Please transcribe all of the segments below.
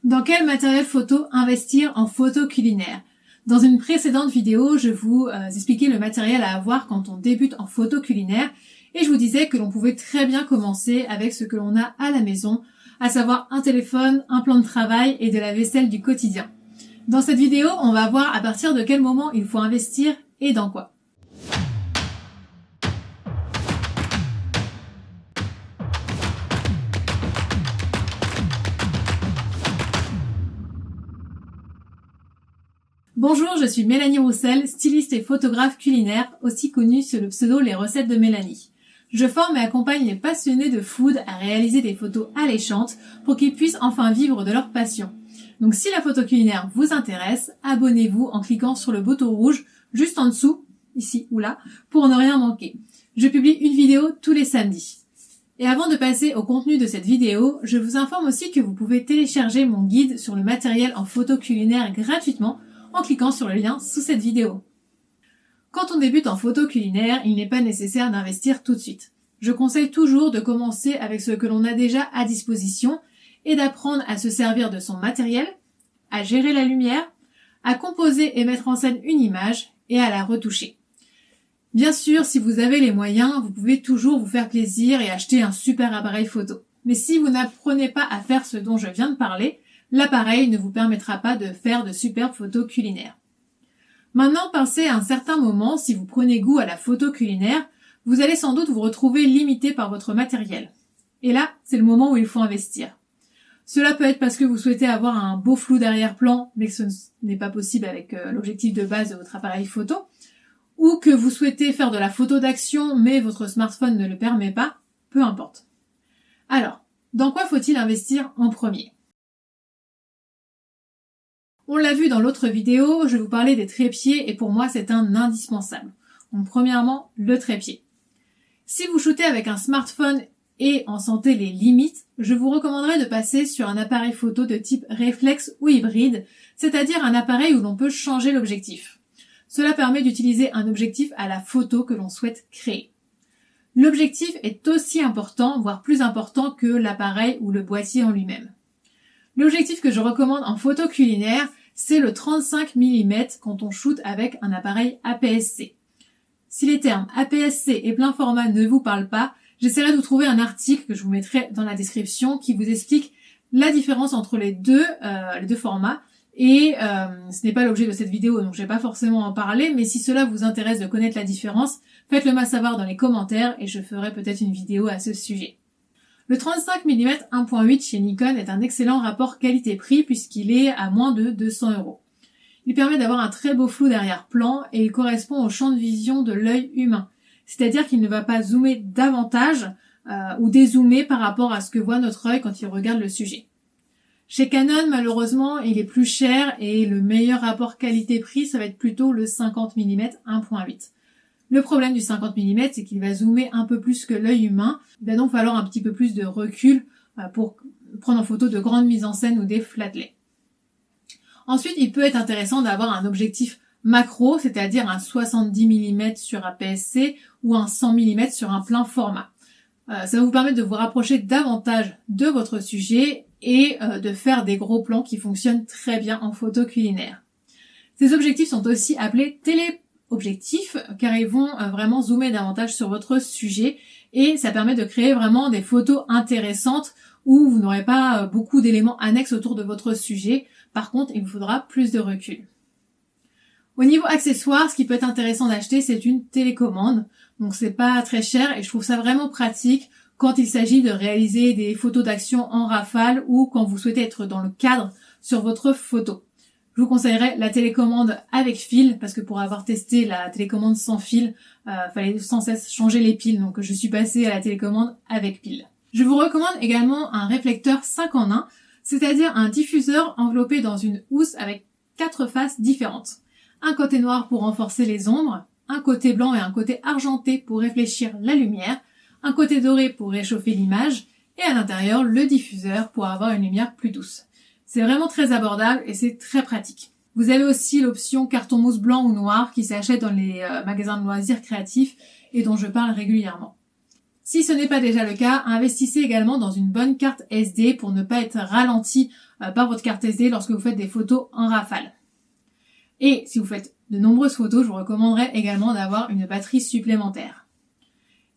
Dans quel matériel photo investir en photo culinaire? Dans une précédente vidéo, je vous expliquais le matériel à avoir quand on débute en photo culinaire et je vous disais que l'on pouvait très bien commencer avec ce que l'on a à la maison, à savoir un téléphone, un plan de travail et de la vaisselle du quotidien. Dans cette vidéo, on va voir à partir de quel moment il faut investir et dans quoi. Bonjour, je suis Mélanie Roussel, styliste et photographe culinaire, aussi connue sous le pseudo Les Recettes de Mélanie. Je forme et accompagne les passionnés de food à réaliser des photos alléchantes pour qu'ils puissent enfin vivre de leur passion. Donc si la photo culinaire vous intéresse, abonnez-vous en cliquant sur le bouton rouge juste en dessous, ici ou là, pour ne rien manquer. Je publie une vidéo tous les samedis. Et avant de passer au contenu de cette vidéo, je vous informe aussi que vous pouvez télécharger mon guide sur le matériel en photo culinaire gratuitement en cliquant sur le lien sous cette vidéo. Quand on débute en photo culinaire, il n'est pas nécessaire d'investir tout de suite. Je conseille toujours de commencer avec ce que l'on a déjà à disposition et d'apprendre à se servir de son matériel, à gérer la lumière, à composer et mettre en scène une image et à la retoucher. Bien sûr, si vous avez les moyens, vous pouvez toujours vous faire plaisir et acheter un super appareil photo. Mais si vous n'apprenez pas à faire ce dont je viens de parler, l'appareil ne vous permettra pas de faire de superbes photos culinaires. Maintenant, pensez à un certain moment, si vous prenez goût à la photo culinaire, vous allez sans doute vous retrouver limité par votre matériel. Et là, c'est le moment où il faut investir. Cela peut être parce que vous souhaitez avoir un beau flou d'arrière-plan, mais que ce n'est pas possible avec l'objectif de base de votre appareil photo, ou que vous souhaitez faire de la photo d'action, mais votre smartphone ne le permet pas, peu importe. Alors, dans quoi faut-il investir en premier ? On l'a vu dans l'autre vidéo, je vous parlais des trépieds et pour moi c'est un indispensable. Donc premièrement, le trépied. Si vous shootez avec un smartphone et en sentez les limites, je vous recommanderais de passer sur un appareil photo de type réflexe ou hybride, c'est-à-dire un appareil où l'on peut changer l'objectif. Cela permet d'utiliser un objectif à la photo que l'on souhaite créer. L'objectif est aussi important, voire plus important que l'appareil ou le boîtier en lui-même. L'objectif que je recommande en photo culinaire, c'est le 35 mm quand on shoot avec un appareil APS-C. Si les termes APS-C et plein format ne vous parlent pas, j'essaierai de vous trouver un article que je vous mettrai dans la description qui vous explique la différence entre les deux formats. Et ce n'est pas l'objet de cette vidéo, donc je vais pas forcément en parler, mais si cela vous intéresse de connaître la différence, faites-le moi savoir dans les commentaires et je ferai peut-être une vidéo à ce sujet. Le 35 mm 1.8 chez Nikon est un excellent rapport qualité-prix puisqu'il est à moins de 200 €. Il permet d'avoir un très beau flou d'arrière-plan et il correspond au champ de vision de l'œil humain. C'est-à-dire qu'il ne va pas zoomer davantage ou dézoomer par rapport à ce que voit notre œil quand il regarde le sujet. Chez Canon, malheureusement, il est plus cher et le meilleur rapport qualité-prix, ça va être plutôt le 50 mm 1.8. Le problème du 50 mm, c'est qu'il va zoomer un peu plus que l'œil humain. Il va donc falloir un petit peu plus de recul pour prendre en photo de grandes mises en scène ou des flatlets. Ensuite, il peut être intéressant d'avoir un objectif macro, c'est-à-dire un 70 mm sur APS-C ou un 100 mm sur un plein format. Ça va vous permettre de vous rapprocher davantage de votre sujet et de faire des gros plans qui fonctionnent très bien en photo culinaire. Ces objectifs sont aussi appelés téléobjectifs car ils vont vraiment zoomer davantage sur votre sujet et ça permet de créer vraiment des photos intéressantes où vous n'aurez pas beaucoup d'éléments annexes autour de votre sujet. Par contre, il vous faudra plus de recul. Au niveau accessoires, ce qui peut être intéressant d'acheter, c'est une télécommande. Donc c'est pas très cher et je trouve ça vraiment pratique quand il s'agit de réaliser des photos d'action en rafale ou quand vous souhaitez être dans le cadre sur votre photo. Je vous conseillerais la télécommande avec fil parce que pour avoir testé la télécommande sans fil, fallait sans cesse changer les piles. Donc je suis passée à la télécommande avec pile. Je vous recommande également un réflecteur 5 en 1, c'est-à-dire un diffuseur enveloppé dans une housse avec 4 faces différentes. Un côté noir pour renforcer les ombres, un côté blanc et un côté argenté pour réfléchir la lumière, un côté doré pour réchauffer l'image et à l'intérieur le diffuseur pour avoir une lumière plus douce. C'est vraiment très abordable et c'est très pratique. Vous avez aussi l'option carton mousse blanc ou noir qui s'achète dans les magasins de loisirs créatifs et dont je parle régulièrement. Si ce n'est pas déjà le cas, investissez également dans une bonne carte SD pour ne pas être ralenti par votre carte SD lorsque vous faites des photos en rafale. Et si vous faites de nombreuses photos, je vous recommanderais également d'avoir une batterie supplémentaire.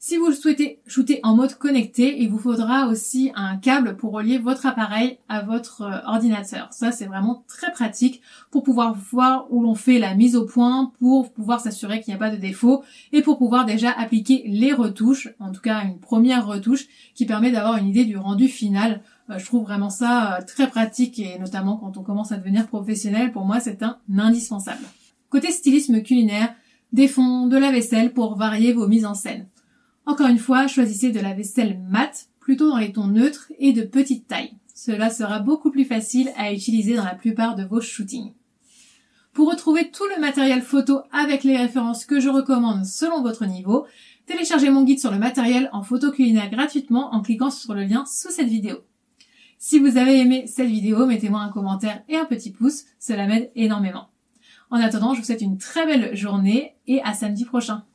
Si vous souhaitez shooter en mode connecté, il vous faudra aussi un câble pour relier votre appareil à votre ordinateur. Ça, c'est vraiment très pratique pour pouvoir voir où l'on fait la mise au point, pour pouvoir s'assurer qu'il n'y a pas de défaut et pour pouvoir déjà appliquer les retouches, en tout cas une première retouche qui permet d'avoir une idée du rendu final. Je trouve vraiment ça très pratique et notamment quand on commence à devenir professionnel, pour moi, c'est un indispensable. Côté stylisme culinaire, des fonds, de la vaisselle pour varier vos mises en scène. Encore une fois, choisissez de la vaisselle mate, plutôt dans les tons neutres et de petite taille. Cela sera beaucoup plus facile à utiliser dans la plupart de vos shootings. Pour retrouver tout le matériel photo avec les références que je recommande selon votre niveau, téléchargez mon guide sur le matériel en photo culinaire gratuitement en cliquant sur le lien sous cette vidéo. Si vous avez aimé cette vidéo, mettez-moi un commentaire et un petit pouce, cela m'aide énormément. En attendant, je vous souhaite une très belle journée et à samedi prochain.